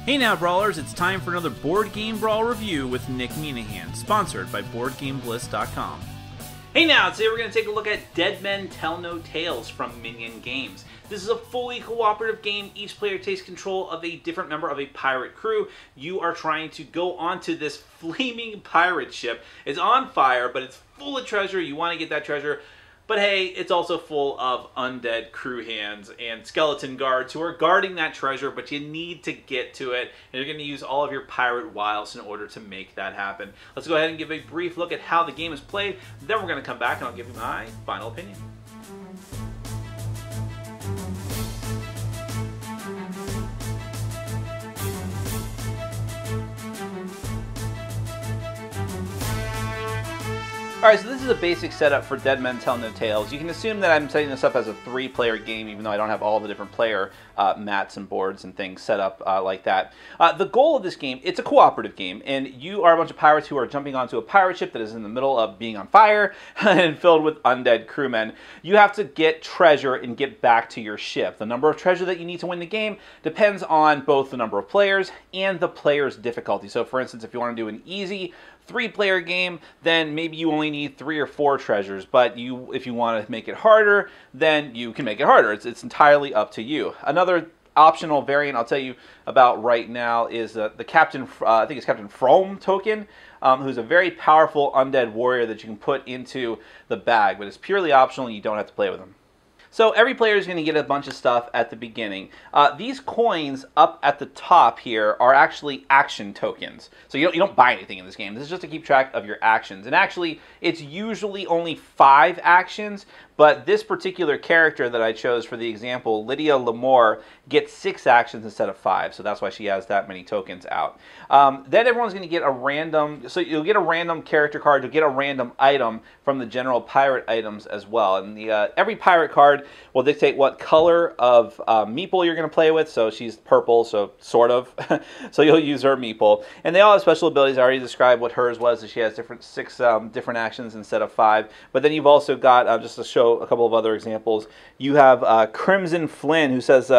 Hey now, Brawlers, it's time for another Board Game Brawl review with Nick Minahan, sponsored by BoardGameBliss.com. Hey now, today we're going to take a look at Dead Men Tell No Tales from Minion Games. This is a fully cooperative game. Each player takes control of a different member of a pirate crew. You are trying to go onto this flaming pirate ship. It's on fire, but it's full of treasure. You want to get that treasure. But hey, it's also full of undead crew hands and skeleton guards who are guarding that treasure, but you need to get to it, and you're going to use all of your pirate wiles in order to make that happen. Let's go ahead and give a brief look at how the game is played, then we're going to come back and I'll give you my final opinion. Alright, so this is a basic setup for Dead Men Tell No Tales. You can assume that I'm setting this up as a 3-player game, even though I don't have all the different player mats and boards and things set up like that. The goal of this game, it's a cooperative game, and you are a bunch of pirates who are jumping onto a pirate ship that is in the middle of being on fire and filled with undead crewmen. You have to get treasure and get back to your ship. The number of treasure that you need to win the game depends on both the number of players and the player's difficulty. So for instance, if you want to do an easy 3-player game, then maybe you only need 3 or 4 treasures, but if you want to make it harder, then you can make it harder. It's entirely up to you. Another optional variant I'll tell you about right now is the Captain, I think it's Captain From token, who's a very powerful undead warrior that you can put into the bag, but it's purely optional and you don't have to play with him. So every player is going to get a bunch of stuff at the beginning. These coins up at the top here are actually action tokens. So you don't buy anything in this game. This is just to keep track of your actions. And actually, it's usually only 5 actions, but this particular character that I chose for the example, Lydia Lamore, gets 6 actions instead of 5. So that's why she has that many tokens out. Then everyone's going to get a random, so you'll get a random character card, you'll get a random item from the general pirate items as well. And every pirate card will dictate what color of meeple you're going to play with. So she's purple, so sort of. So you'll use her meeple. And they all have special abilities. I already described what hers was. So she has 6 different actions instead of 5. But then you've also got, just to show a couple of other examples, you have Crimson Flynn, who says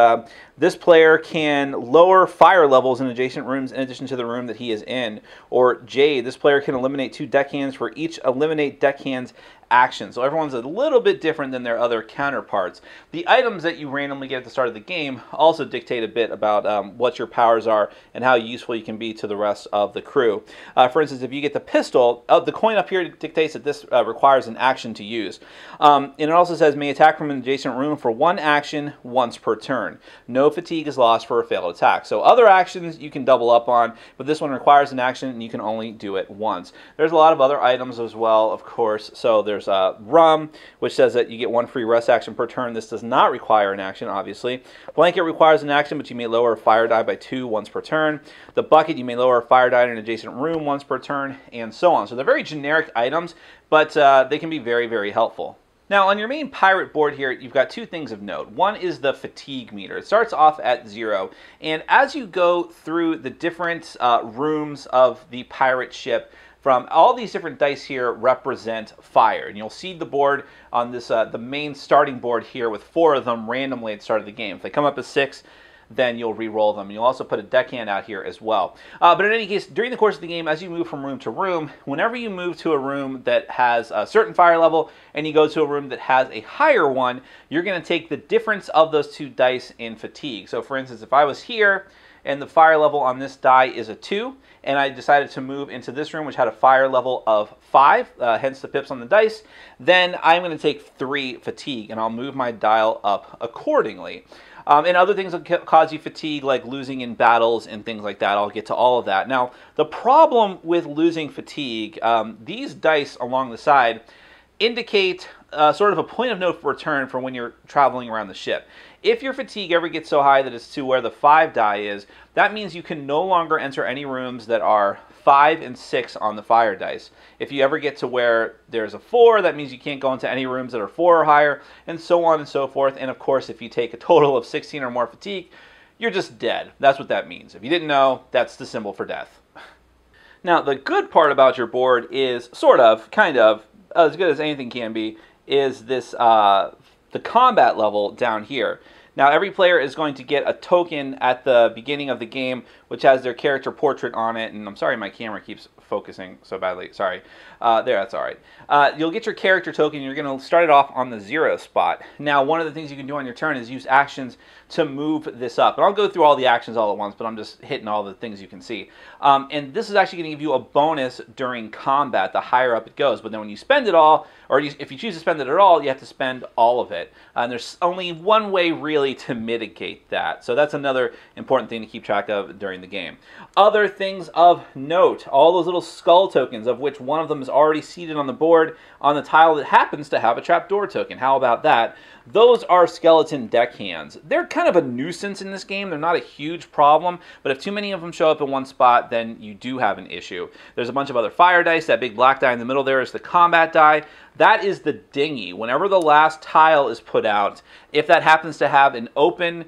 this player can lower fire levels in adjacent rooms in addition to the room that he is in. Or Jade, this player can eliminate 2 deckhands for each eliminate deckhands action. So everyone's a little bit different than their other counterparts. The items that you randomly get at the start of the game also dictate a bit about what your powers are and how useful you can be to the rest of the crew. For instance, if you get the pistol, the coin up here dictates that this requires an action to use. And it also says may attack from an adjacent room for 1 action once per turn. No fatigue is lost for a failed attack. So other actions you can double up on, but this one requires an action and you can only do it once. There's a lot of other items as well, of course. So there's Rum, which says that you get 1 free rest action per turn. This does not require an action, obviously. Blanket requires an action, but you may lower a fire die by 2 once per turn. The Bucket, you may lower a fire die in an adjacent room once per turn, and so on. So they're very generic items, but they can be very, very helpful. Now, on your main pirate board here, you've got 2 things of note. One is the fatigue meter. It starts off at 0, and as you go through the different rooms of the pirate ship, from all these different dice here represent fire. And you'll see the board on this the main starting board here with 4 of them randomly at the start of the game. If they come up as 6, then you'll re-roll them. You'll also put a deckhand out here as well. But in any case, during the course of the game, as you move from room to room, whenever you move to a room that has a certain fire level and you go to a room that has a higher one, you're going to take the difference of those 2 dice in fatigue. So for instance, if I was here and the fire level on this die is a 2, and I decided to move into this room, which had a fire level of 5, hence the pips on the dice, then I'm going to take 3 fatigue, and I'll move my dial up accordingly. And other things that cause you fatigue, like losing in battles and things like that. I'll get to all of that. Now, the problem with losing fatigue, these dice along the side indicate sort of a point of no return for when you're traveling around the ship. If your fatigue ever gets so high that it's to where the 5 die is, that means you can no longer enter any rooms that are 5 and 6 on the fire dice. If you ever get to where there's a 4, that means you can't go into any rooms that are 4 or higher, and so on and so forth. And of course, if you take a total of 16 or more fatigue, you're just dead. That's what that means. If you didn't know, that's the symbol for death. Now, the good part about your board is sort of, kind of, as good as anything can be, is this the combat level down here. Now, every player is going to get a token at the beginning of the game, which has their character portrait on it. And I'm sorry my camera keeps focusing so badly. Sorry. There, that's all right. You'll get your character token. You're going to start it off on the 0 spot. Now, one of the things you can do on your turn is use actions to move this up. And I'll go through all the actions all at once, but I'm just hitting all the things you can see. And this is actually going to give you a bonus during combat the higher up it goes. But then when you spend it all, or if you choose to spend it at all, you have to spend all of it. And there's only one way really to mitigate that. So that's another important thing to keep track of during the game. Other things of note, all those little skull tokens, of which one of them is already seated on the board on the tile that happens to have a trapdoor token. How about that? Those are skeleton deckhands. They're kind of a nuisance in this game. They're not a huge problem, but if too many of them show up in one spot, then you do have an issue. There's a bunch of other fire dice. That big black die in the middle there is the combat die. That is the dinghy. Whenever the last tile is put out, if that happens to have an open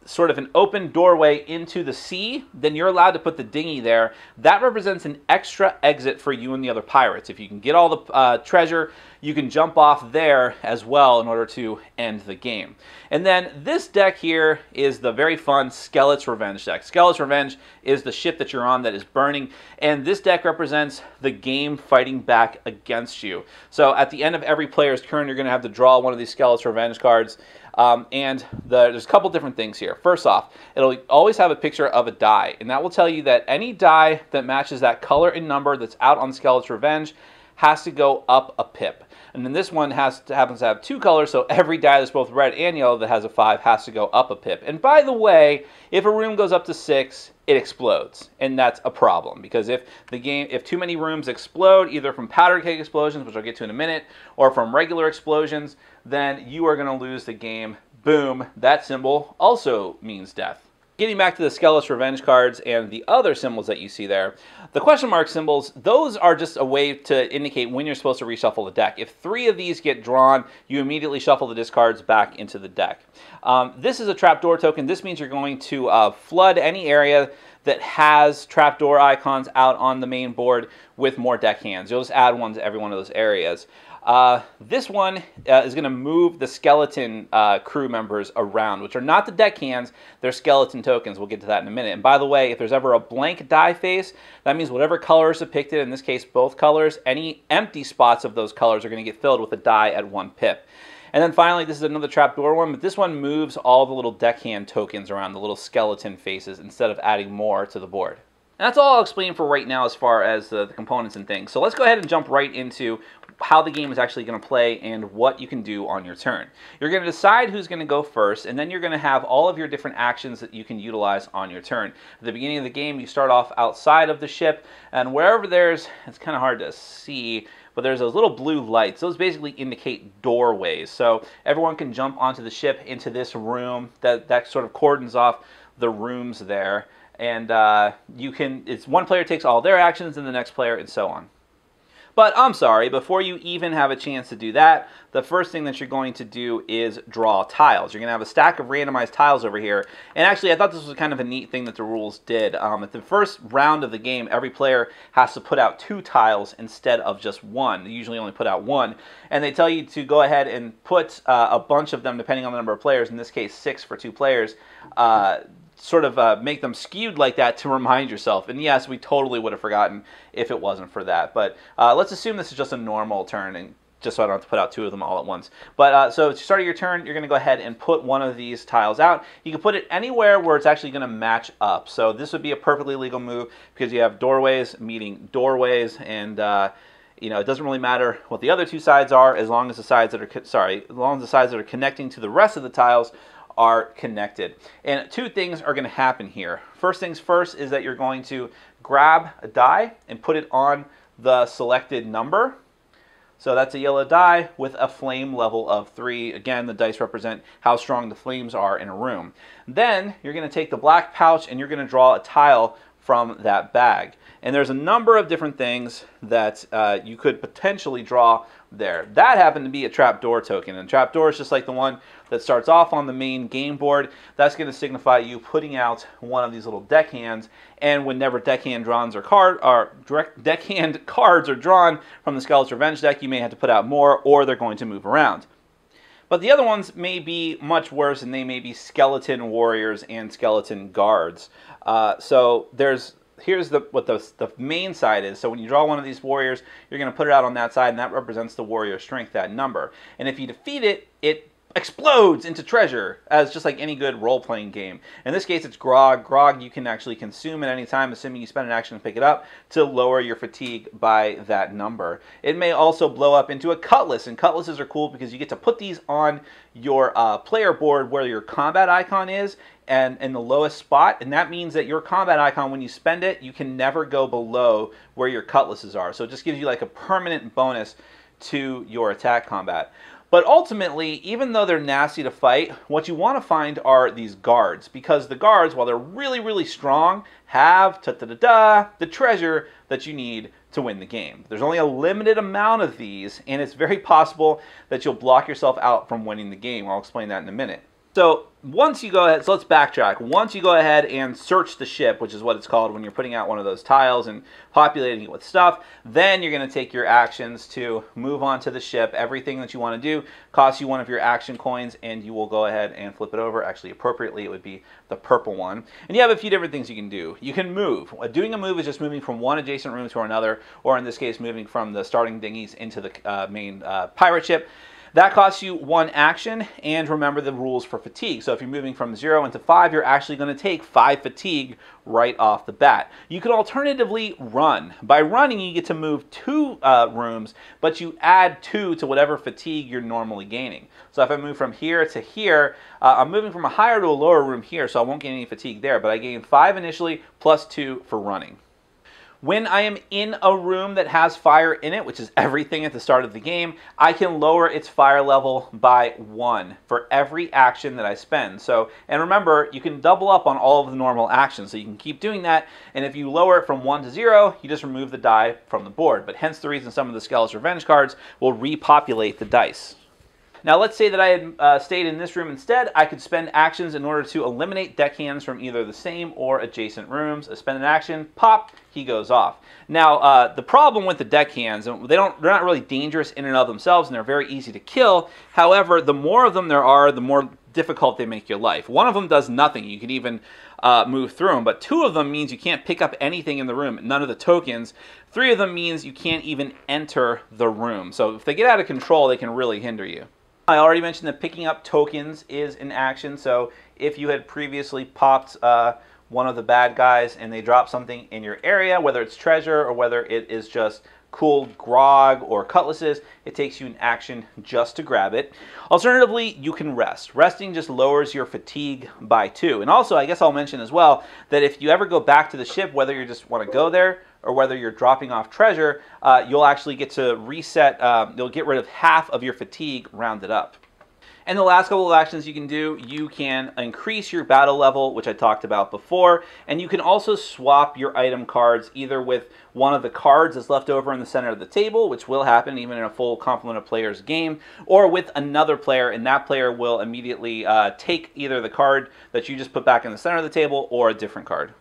sort of an open doorway into the sea, then you're allowed to put the dinghy there. That represents an extra exit for you and the other pirates. If you can get all the treasure, you can jump off there as well in order to end the game. And then this deck here is the very fun Skeleton's Revenge deck. Skeleton's Revenge is the ship that you're on that is burning, and this deck represents the game fighting back against you. So at the end of every player's turn, you're going to have to draw one of these Skeleton's Revenge cards. There's a couple different things here. First off, it'll always have a picture of a die, and that will tell you that any die that matches that color and number that's out on Skeleton's Revenge has to go up a pip. And then this one happens to have 2 colors, so every die that's both red and yellow that has a 5 has to go up a pip. And by the way, if a room goes up to 6, it explodes, and that's a problem, because if too many rooms explode, either from powder keg explosions, which I'll get to in a minute, or from regular explosions, then you are going to lose the game. Boom, that symbol also means death. Getting back to the Skeleton's Revenge cards and the other symbols that you see there, the question mark symbols, those are just a way to indicate when you're supposed to reshuffle the deck. If 3 of these get drawn, you immediately shuffle the discards back into the deck. This is a trapdoor token. This means you're going to flood any area that has trapdoor icons out on the main board with more deck hands. You'll just add one to every one of those areas. This one is going to move the skeleton crew members around, which are not the deck hands, they're skeleton tokens. We'll get to that in a minute. And by the way, if there's ever a blank die face, that means whatever color is depicted, in this case both colors, any empty spots of those colors are going to get filled with a die at 1 pip. And then finally, this is another trapdoor one, but this one moves all the little deckhand tokens around, the little skeleton faces, instead of adding more to the board. And that's all I'll explain for right now as far as the components and things. So let's go ahead and jump right into how the game is actually going to play and what you can do on your turn. You're going to decide who's going to go first, and then you're going to have all of your different actions that you can utilize on your turn. At the beginning of the game, you start off outside of the ship, and wherever it's kind of hard to see, but there's those little blue lights. Those basically indicate doorways. So everyone can jump onto the ship into this room. That sort of cordons off the rooms there. And it's one player takes all their actions, and the next player, and so on. But I'm sorry, before you even have a chance to do that, the first thing that you're going to do is draw tiles. You're going to have a stack of randomized tiles over here. And actually, I thought this was kind of a neat thing that the rules did. At the first round of the game, every player has to put out 2 tiles instead of just 1. They usually only put out 1. And they tell you to go ahead and put a bunch of them, depending on the number of players, in this case 6 for 2 players, sort of make them skewed like that to remind yourself. And yes, we totally would have forgotten if it wasn't for that. But let's assume this is just a normal turn, and just so I don't have to put out 2 of them all at once. But so to start your turn, you're going to go ahead and put one of these tiles out. You can put it anywhere where it's actually going to match up. So this would be a perfectly legal move because you have doorways meeting doorways, and you know, it doesn't really matter what the other 2 sides are as long as the sides that are connecting to the rest of the tiles are connected. And 2 things are going to happen here. First things first is that you're going to grab a die and put it on the selected number. So that's a yellow die with a flame level of 3. Again, the dice represent how strong the flames are in a room. Then you're going to take the black pouch and you're going to draw a tile from that bag. And there's a number of different things that you could potentially draw there. That happened to be a trapdoor token, and trapdoor is just like the one that starts off on the main game board. That's going to signify you putting out one of these little deckhands, and whenever deckhand cards are drawn from the Skeleton's Revenge deck, you may have to put out more, or they're going to move around. But the other ones may be much worse, and they may be skeleton warriors and skeleton guards. So here's what the main side is. So when you draw one of these warriors, you're going to put it out on that side, and that represents the warrior strength, that number. And if you defeat it, it explodes into treasure, as just like any good role-playing game. In this case, it's grog. Grog you can actually consume at any time, assuming you spend an action to pick it up, to lower your fatigue by that number. It may also blow up into a cutlass, and cutlasses are cool because you get to put these on your player board where your combat icon is, and in the lowest spot, and that means that your combat icon, when you spend it, you can never go below where your cutlasses are. So it just gives you like a permanent bonus to your attack combat. But ultimately, even though they're nasty to fight, what you want to find are these guards, because the guards, while they're really, really strong, have the treasure that you need to win the game. There's only a limited amount of these, and it's very possible that you'll block yourself out from winning the game. I'll explain that in a minute. So once you go ahead, so let's backtrack. Once you go ahead and search the ship, which is what it's called when you're putting out one of those tiles and populating it with stuff, then you're going to take your actions to move on to the ship. Everything that you want to do costs you one of your action coins, and you will go ahead and flip it over. Actually, appropriately, it would be the purple one. And you have a few different things you can do. You can move. Doing a move is just moving from one adjacent room to another, or in this case, moving from the starting dinghies into the main pirate ship. That costs you 1 action, and remember the rules for fatigue. So if you're moving from 0 into 5, you're actually going to take 5 fatigue right off the bat. You could alternatively run. By running, you get to move 2 rooms, but you add 2 to whatever fatigue you're normally gaining. So if I move from here to here, I'm moving from a higher to a lower room here, so I won't gain any fatigue there, but I gain 5 initially plus 2 for running. When I am in a room that has fire in it, which is everything at the start of the game, I can lower its fire level by 1 for every action that I spend. So, and remember, you can double up on all of the normal actions, so you can keep doing that, and if you lower it from 1 to 0, you just remove the die from the board. But hence the reason some of the Skelet's Revenge cards will repopulate the dice. Now let's say that I had stayed in this room instead. I could spend actions in order to eliminate deckhands from either the same or adjacent rooms. I spend an action, pop, he goes off. Now the problem with the deckhands, they're not really dangerous in and of themselves, and they're very easy to kill. However, the more of them there are, the more difficult they make your life. One of them does nothing. You can even move through them, but 2 of them means you can't pick up anything in the room, none of the tokens. 3 of them means you can't even enter the room. So if they get out of control, they can really hinder you. I already mentioned that picking up tokens is an action, so if you had previously popped one of the bad guys and they drop something in your area, whether it's treasure or whether it is just cool grog or cutlasses, it takes you an action just to grab it. Alternatively, you can rest. Resting just lowers your fatigue by 2. And also, I guess I'll mention as well that if you ever go back to the ship, whether you just want to go there or whether you're dropping off treasure, you'll actually get to reset, you'll get rid of half of your fatigue rounded up. And the last couple of actions you can do, you can increase your battle level, which I talked about before, and you can also swap your item cards either with one of the cards that's left over in the center of the table, which will happen even in a full complement of players game, or with another player, and that player will immediately take either the card that you just put back in the center of the table or a different card.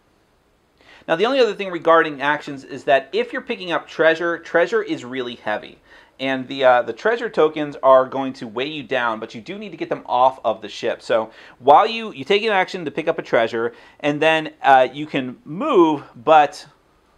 Now, the only other thing regarding actions is that if you're picking up treasure, treasure is really heavy. And the treasure tokens are going to weigh you down, but you do need to get them off of the ship. So while you take an action to pick up a treasure, and then you can move, but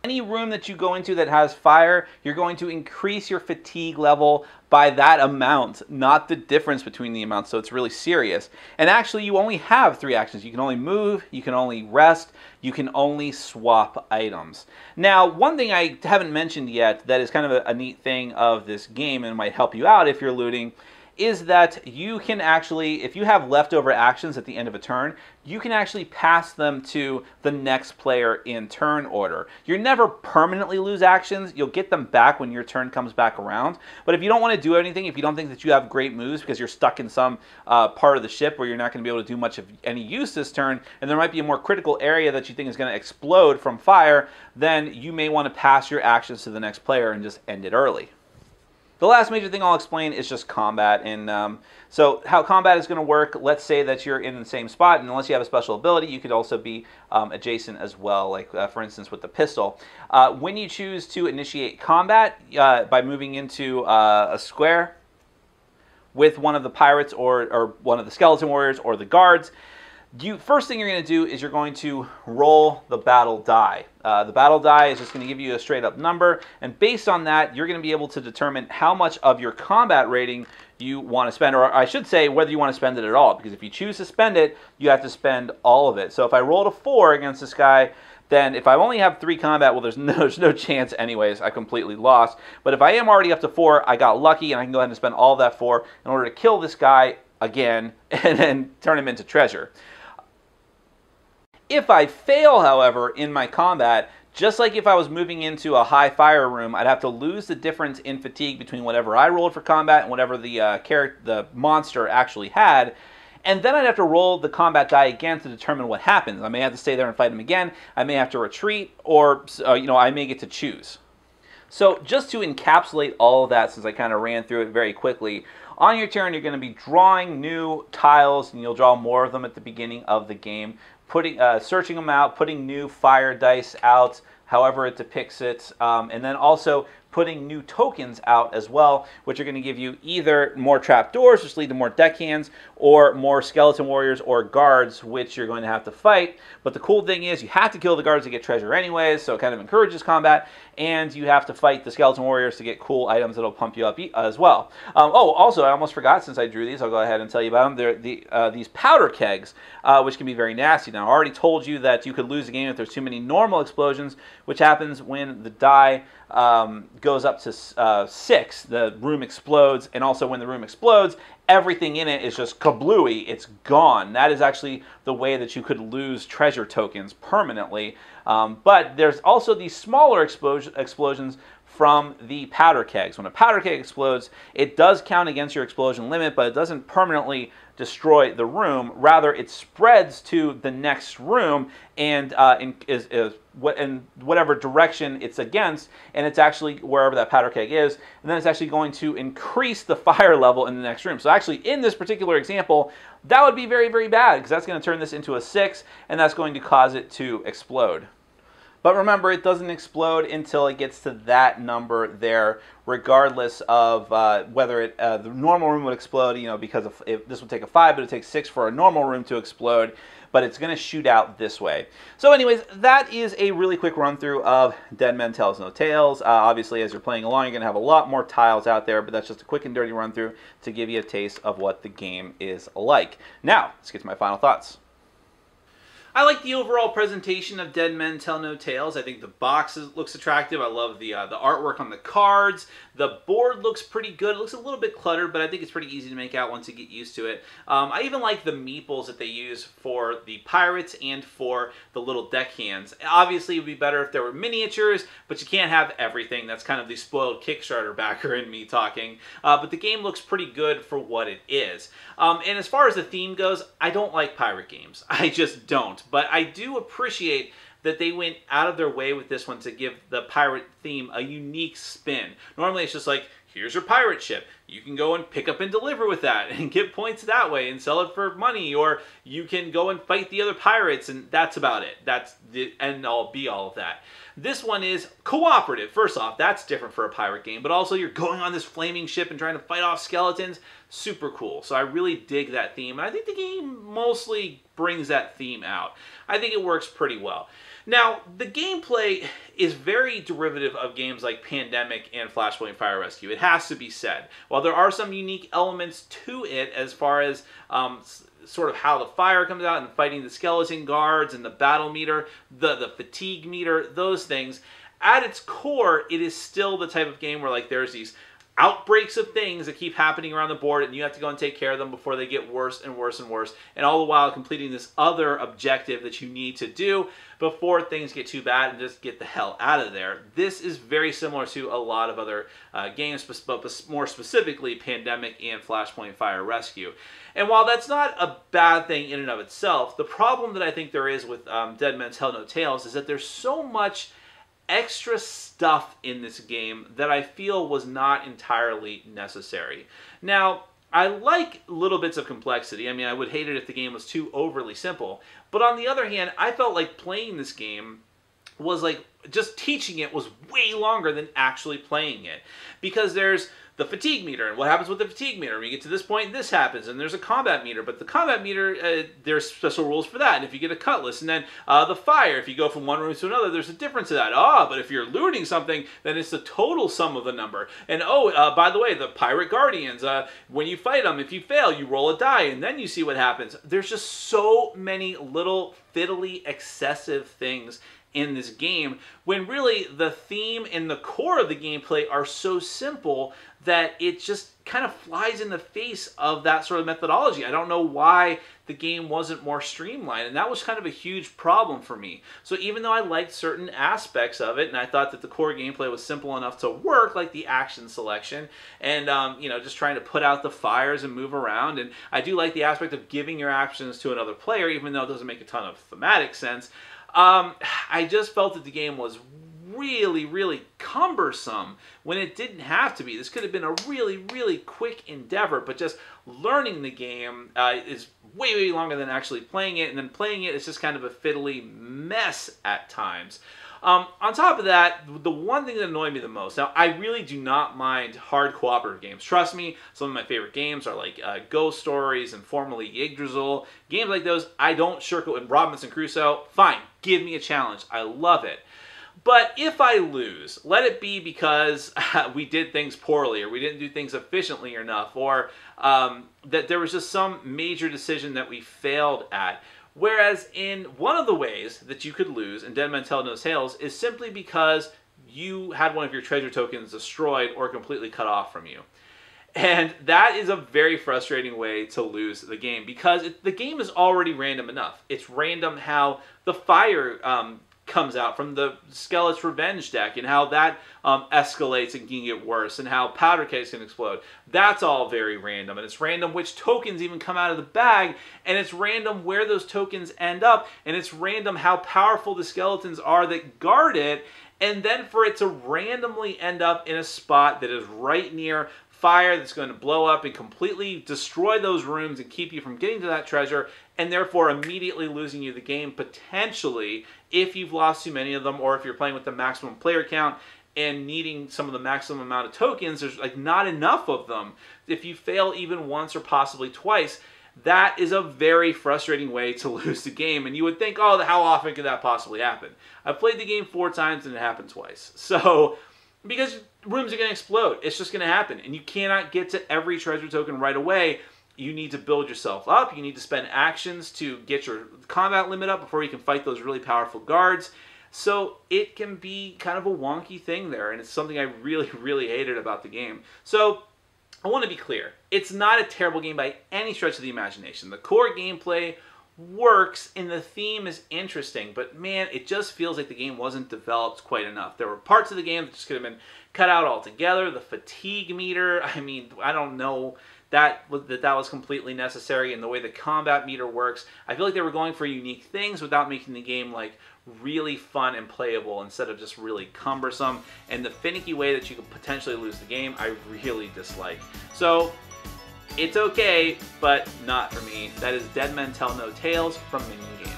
any room that you go into that has fire, you're going to increase your fatigue level by that amount, not the difference between the amounts, so it's really serious. And actually, you only have 3 actions. You can only move, you can only rest, you can only swap items. Now, one thing I haven't mentioned yet that is kind of a neat thing of this game and might help you out if you're looting is that you can actually, if you have leftover actions at the end of a turn, you can actually pass them to the next player in turn order. You never permanently lose actions. You'll get them back when your turn comes back around. But if you don't want to do anything, if you don't think that you have great moves because you're stuck in some part of the ship where you're not going to be able to do much of any use this turn, and there might be a more critical area that you think is going to explode from fire, then you may want to pass your actions to the next player and just end it early. The last major thing I'll explain is just combat. And so how combat is going to work, let's say that you're in the same spot, and unless you have a special ability, you could also be adjacent as well, like for instance with the pistol. When you choose to initiate combat by moving into a square, with one of the pirates or one of the skeleton warriors or the guards, first thing you're going to do is you're going to roll the battle die. The battle die is just going to give you a straight up number, and based on that, you're going to be able to determine how much of your combat rating you want to spend, or I should say whether you want to spend it at all, because if you choose to spend it, you have to spend all of it. So if I rolled a 4 against this guy, then if I only have 3 combat, well, there's no chance anyways. I completely lost. But if I am already up to 4, I got lucky, and I can go ahead and spend all of that 4 in order to kill this guy again and then turn him into treasure. If I fail, however, in my combat, just like if I was moving into a high fire room, I'd have to lose the difference in fatigue between whatever I rolled for combat and whatever the monster actually had. And then I'd have to roll the combat die again to determine what happens. I may have to stay there and fight him again. I may have to retreat, or I may get to choose. So just to encapsulate all of that, since I kind of ran through it very quickly, on your turn you're going to be drawing new tiles, and you'll draw more of them at the beginning of the game. Searching them out, putting new fire dice out, however it depicts it, and then also putting new tokens out as well, which are going to give you either more trapdoors, which lead to more deckhands, or more skeleton warriors or guards, which you're going to have to fight. But the cool thing is you have to kill the guards to get treasure anyways, so it kind of encourages combat, and you have to fight the skeleton warriors to get cool items that'll pump you up as well. Also, I almost forgot, since I drew these, I'll go ahead and tell you about them. They're these powder kegs, which can be very nasty. Now, I already told you that you could lose the game if there's too many normal explosions, which happens when the die goes up to 6, the room explodes, and also when the room explodes, everything in it is just kablooey, it's gone. That is actually the way that you could lose treasure tokens permanently. But there's also these smaller explosions from the powder kegs. When a powder keg explodes, it does count against your explosion limit, but it doesn't permanently destroy the room. Rather, it spreads to the next room and in whatever direction it's against, and it's actually wherever that powder keg is, and then it's actually going to increase the fire level in the next room. So actually, in this particular example, that would be very, very bad, because that's going to turn this into a 6, and that's going to cause it to explode. But remember, it doesn't explode until it gets to that number there, regardless of whether the normal room would explode, because this would take a 5, but it takes 6 for a normal room to explode, but it's going to shoot out this way. So anyways, that is a really quick run through of Dead Men Tells No Tales. Obviously, as you're playing along, you're going to have a lot more tiles out there, but that's just a quick and dirty run through to give you a taste of what the game is like. Now, let's get to my final thoughts. I like the overall presentation of Dead Men Tell No Tales. I think the box looks attractive. I love the artwork on the cards. The board looks pretty good. It looks a little bit cluttered, but I think it's pretty easy to make out once you get used to it. I even like the meeples that they use for the pirates and for the little deckhands. Obviously, it would be better if there were miniatures, but you can't have everything. That's kind of the spoiled Kickstarter backer in me talking. But the game looks pretty good for what it is. And as far as the theme goes, I don't like pirate games. I just don't. But I do appreciate that they went out of their way with this one to give the pirate theme a unique spin. Normally it's just like, here's your pirate ship. You can go and pick up and deliver with that and get points that way and sell it for money, or you can go and fight the other pirates, and that's about it. That's the end all be all of that. This one is cooperative. First off, that's different for a pirate game, but also you're going on this flaming ship and trying to fight off skeletons. Super cool. So I really dig that theme, and I think the game mostly brings that theme out. I think it works pretty well. Now, the gameplay is very derivative of games like Pandemic and Flashpoint Fire Rescue. It has to be said. While there are some unique elements to it as far as sort of how the fire comes out and fighting the skeleton guards and the battle meter, the fatigue meter, those things, at its core, it is still the type of game where there's these outbreaks of things that keep happening around the board, and you have to go and take care of them before they get worse and worse and worse, and all the while completing this other objective that you need to do before things get too bad and just get the hell out of there. This is very similar to a lot of other games, but more specifically Pandemic and Flashpoint Fire Rescue. And while that's not a bad thing in and of itself, the problem that I think there is with Dead Men Tell No Tales is that there's so much extra stuff in this game that I feel was not entirely necessary. Now, I like little bits of complexity. I mean, I would hate it if the game was too overly simple. But on the other hand, I felt like playing this game was just teaching it was way longer than actually playing it. Because there's the fatigue meter, and what happens with the fatigue meter? When you get to this point, this happens, and there's a combat meter, but the combat meter, there's special rules for that, and if you get a cutlass, and then the fire, if you go from one room to another, there's a difference to that. But if you're looting something, then it's the total sum of the number. And by the way, the pirate guardians, when you fight them, if you fail, you roll a die, and then you see what happens. There's just so many little fiddly, excessive things in this game, when really the theme and the core of the gameplay are so simple that it just kind of flies in the face of that sort of methodology. I don't know why the game wasn't more streamlined, and that was kind of a huge problem for me. So even though I liked certain aspects of it, and I thought that the core gameplay was simple enough to work, like the action selection, and just trying to put out the fires and move around, and I do like the aspect of giving your actions to another player, even though it doesn't make a ton of thematic sense. I just felt that the game was really, really cumbersome when it didn't have to be. This could have been a really, really quick endeavor, but just learning the game is way, way longer than actually playing it, and then playing it is just kind of a fiddly mess at times. On top of that, the one thing that annoyed me the most, now I really do not mind hard cooperative games. Trust me, some of my favorite games are like Ghost Stories and formerly Yggdrasil. Games like those, I don't shirk it. And Robinson Crusoe, fine, give me a challenge. I love it. But if I lose, let it be because we did things poorly, or we didn't do things efficiently enough, or that there was just some major decision that we failed at. Whereas in one of the ways that you could lose in Dead Men Tell No Tales is simply because you had one of your treasure tokens destroyed or completely cut off from you. And that is a very frustrating way to lose the game, because the game is already random enough. It's random how the fire comes out from the Skeleton's Revenge deck, and how that escalates and can get worse, and how powder kegs can explode. That's all very random, and it's random which tokens even come out of the bag, and it's random where those tokens end up, and it's random how powerful the skeletons are that guard it, and then for it to randomly end up in a spot that is right near fire that's going to blow up and completely destroy those rooms and keep you from getting to that treasure, and therefore immediately losing you the game, potentially, if you've lost too many of them, or if you're playing with the maximum player count and needing some of the maximum amount of tokens. There's like not enough of them. If you fail even once or possibly twice, that is a very frustrating way to lose the game. And you would think, oh, how often could that possibly happen? I've played the game 4 times and it happened twice. So, because rooms are going to explode. It's just going to happen. And you cannot get to every treasure token right away. You need to build yourself up. You need to spend actions to get your combat limit up before you can fight those really powerful guards. So it can be kind of a wonky thing there, and it's something I really, really hated about the game. So I want to be clear. It's not a terrible game by any stretch of the imagination. The core gameplay works and the theme is interesting, but man, it just feels like the game wasn't developed quite enough. There were parts of the game that just could have been cut out altogether. The fatigue meter, I mean, I don't know that was completely necessary, and the way the combat meter works, I feel like they were going for unique things without making the game like really fun and playable instead of just really cumbersome, and the finicky way that you could potentially lose the game, I really dislike. So it's okay, but not for me. That is Dead Men Tell No Tales from Minion Games.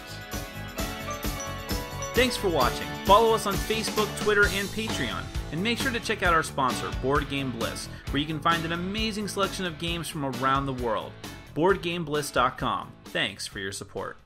Thanks for watching. Follow us on Facebook, Twitter, and Patreon. And make sure to check out our sponsor, Board Game Bliss, where you can find an amazing selection of games from around the world. BoardGameBliss.com. Thanks for your support.